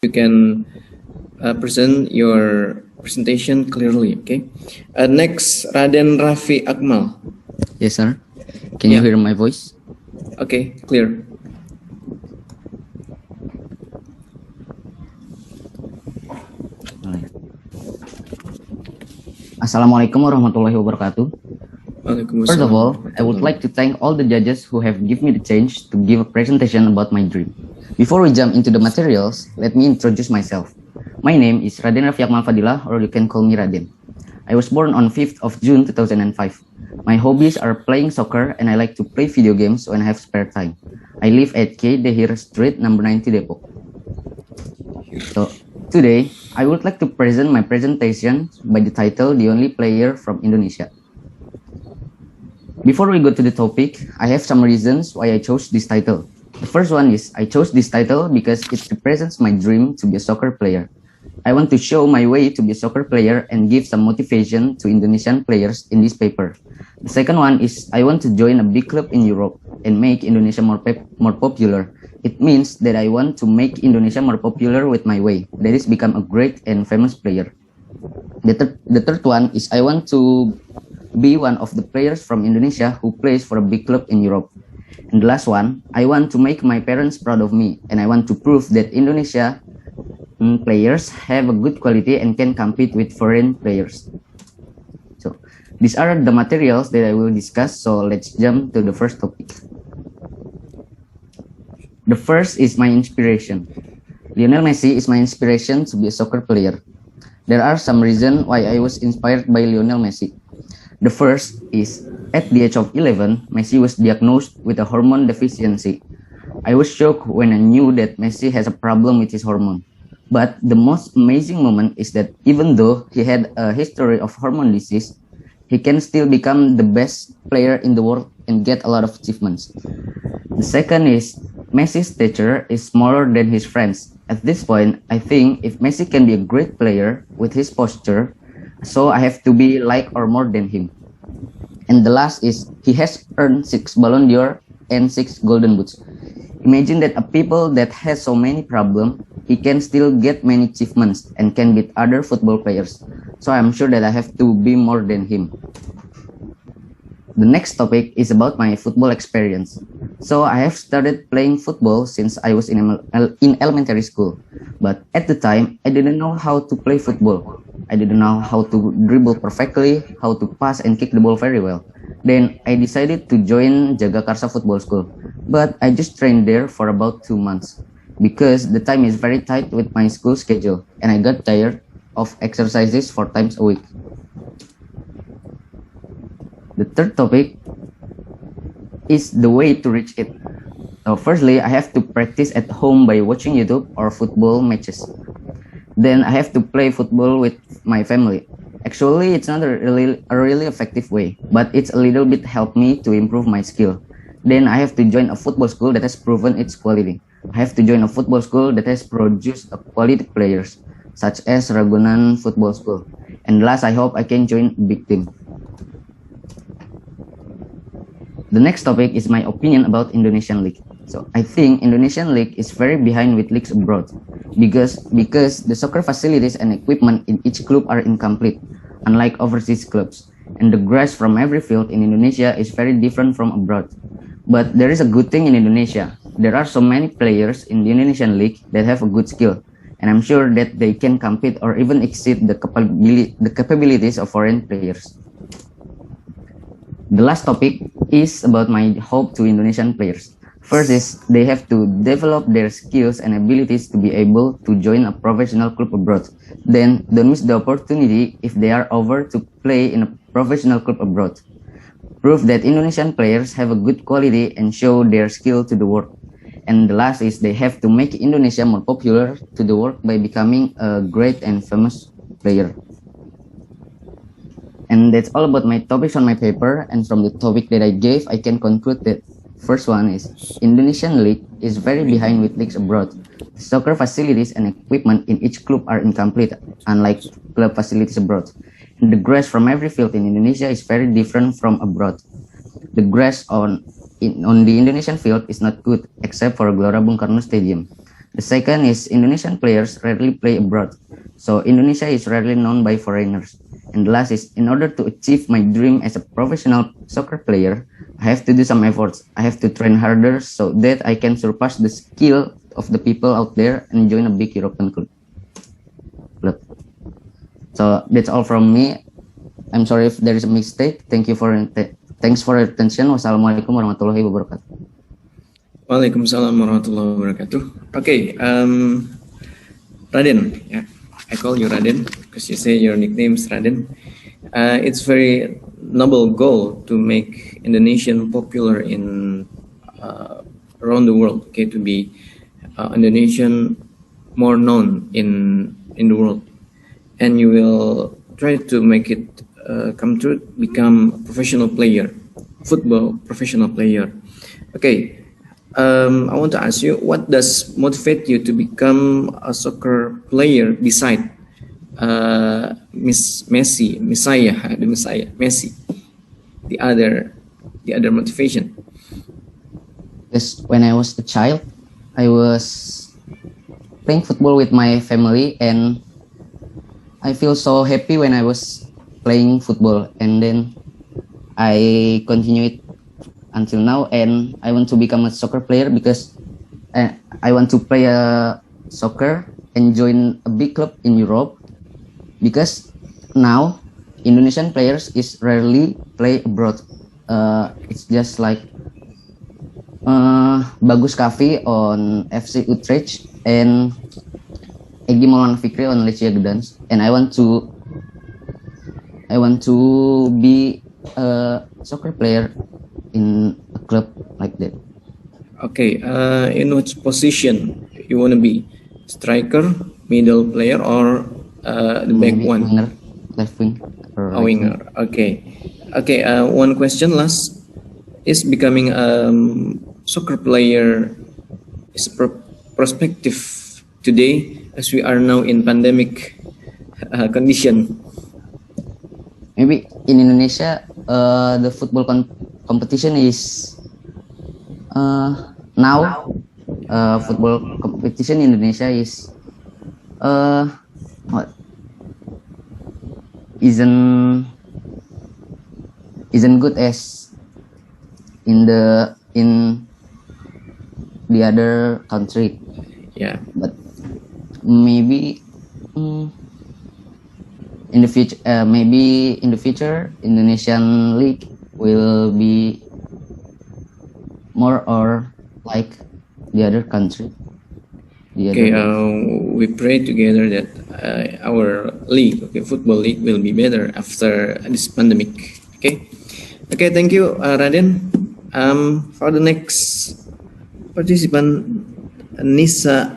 you can present your presentation clearly. Okay. Next, Raden Raffi Akmal. Yes, sir. Can you hear my voice? Okay, clear. Assalamualaikum warahmatullahi wabarakatuh. First of all, I would like to thank all the judges who have given me the chance to give a presentation about my dream. Before we jump into the materials, let me introduce myself. My name is Raden Raffi Akmal Fadilah, or you can call me Raden. I was born on 5th of June 2005. My hobbies are playing soccer and I like to play video games when I have spare time. I live at K. Dehir Street, number 90 Depok. So, today, I would like to present my presentation by the title, The Only Player from Indonesia. Before we go to the topic, I have some reasons why I chose this title. The first one is, I chose this title because it represents my dream to be a soccer player. I want to show my way to be a soccer player and give some motivation to Indonesian players in this paper. The second one is, I want to join a big club in Europe and make Indonesia more popular. It means that I want to make Indonesia more popular with my way, that is become a great and famous player. The third one is, I want to be one of the players from Indonesia who plays for a big club in Europe. And the last one, I want to make my parents proud of me, and I want to prove that Indonesia players have a good quality and can compete with foreign players. So these are the materials that I will discuss, so let's jump to the first topic. The first is my inspiration. Lionel Messi is my inspiration to be a soccer player. There are some reasons why I was inspired by Lionel Messi. The first is, at the age of 11, Messi was diagnosed with a hormone deficiency. I was shocked when I knew that Messi has a problem with his hormone. But the most amazing moment is that even though he had a history of hormone disease, he can still become the best player in the world and get a lot of achievements. The second is, Messi's stature is smaller than his friends. At this point, I think if Messi can be a great player with his posture, so I have to be like or more than him. And the last is, he has earned 6 Ballon d'Or and 6 Golden Boots. Imagine that a people that has so many problems, he can still get many achievements and can beat other football players. So I'm sure that I have to be more than him. The next topic is about my football experience. So I have started playing football since I was in elementary school. But at the time, I didn't know how to play football. I didn't know how to dribble perfectly, how to pass and kick the ball very well. Then I decided to join Jagakarsa Football School. But I just trained there for about 2 months because the time is very tight with my school schedule and I got tired of exercises 4 times a week. The third topic is the way to reach it. So firstly, I have to practice at home by watching YouTube or football matches. Then I have to play football with my family. Actually, it's not a really effective way, but it's a little bit helped me to improve my skill. Then I have to join a football school that has proven its quality. I have to join a football school that has produced a quality players, such as Ragunan Football School. And last, I hope I can join a big team. The next topic is my opinion about Indonesian League. So I think Indonesian League is very behind with leagues abroad because the soccer facilities and equipment in each club are incomplete, unlike overseas clubs. And the grass from every field in Indonesia is very different from abroad. But there is a good thing in Indonesia. There are so many players in the Indonesian League that have a good skill. And I'm sure that they can compete or even exceed the capabilities of foreign players. The last topic is about my hope to Indonesian players. First is, they have to develop their skills and abilities to be able to join a professional club abroad. Then, don't miss the opportunity if they are over to play in a professional club abroad. Prove that Indonesian players have a good quality and show their skill to the world. And the last is, they have to make Indonesia more popular to the world by becoming a great and famous player. And that's all about my topics on my paper. And from the topic that I gave, I can conclude that first one is, Indonesian League is very behind with leagues abroad. Soccer facilities and equipment in each club are incomplete, unlike club facilities abroad. And the grass from every field in Indonesia is very different from abroad. The grass on the Indonesian field is not good, except for Gelora Bung Karno Stadium. The second is Indonesian players rarely play abroad, so Indonesia is rarely known by foreigners. And the last is, in order to achieve my dream as a professional soccer player, I have to do some efforts. I have to train harder so that I can surpass the skill of the people out there and join a big European club. So that's all from me. I'm sorry if there is a mistake. Thanks for your attention. Wassalamualaikum warahmatullahi wabarakatuh. Waalaikumsalam warahmatullahi wabarakatuh. Okay, Raden, yeah, I call you Raden because you say your nickname is Raden. It's very noble goal to make Indonesian popular in around the world. Okay, to be Indonesian more known in the world, and you will try to make it come true, become a professional player, football professional player. Okay. I want to ask you, what does motivate you to become a soccer player beside Messi, the other motivation? Because when I was a child, I was playing football with my family, and I feel so happy when I was playing football, and then I continue it until now, and I want to become a soccer player because I want to play soccer and join a big club in Europe, because now Indonesian players is rarely play abroad. It's just like Bagus Kavi on FC Utrecht and Egy Maulana Fikri on Lechia Gdansk, and I want to be a soccer player in a club like that. Okay, in which position you want to be? Striker, middle player, or the back one? Winger, left wing. Or right winger. Okay. Okay. One question last. Is becoming a soccer player is prospective today as we are now in pandemic condition? Maybe in Indonesia, the football competition is now football competition in Indonesia is what isn't good as in the other country. Yeah, but maybe in the future, Indonesian league will be more or like the other country. Okay, we pray together that our league, football league, will be better after this pandemic. Okay, thank you, Raden. For the next participant, Nisa.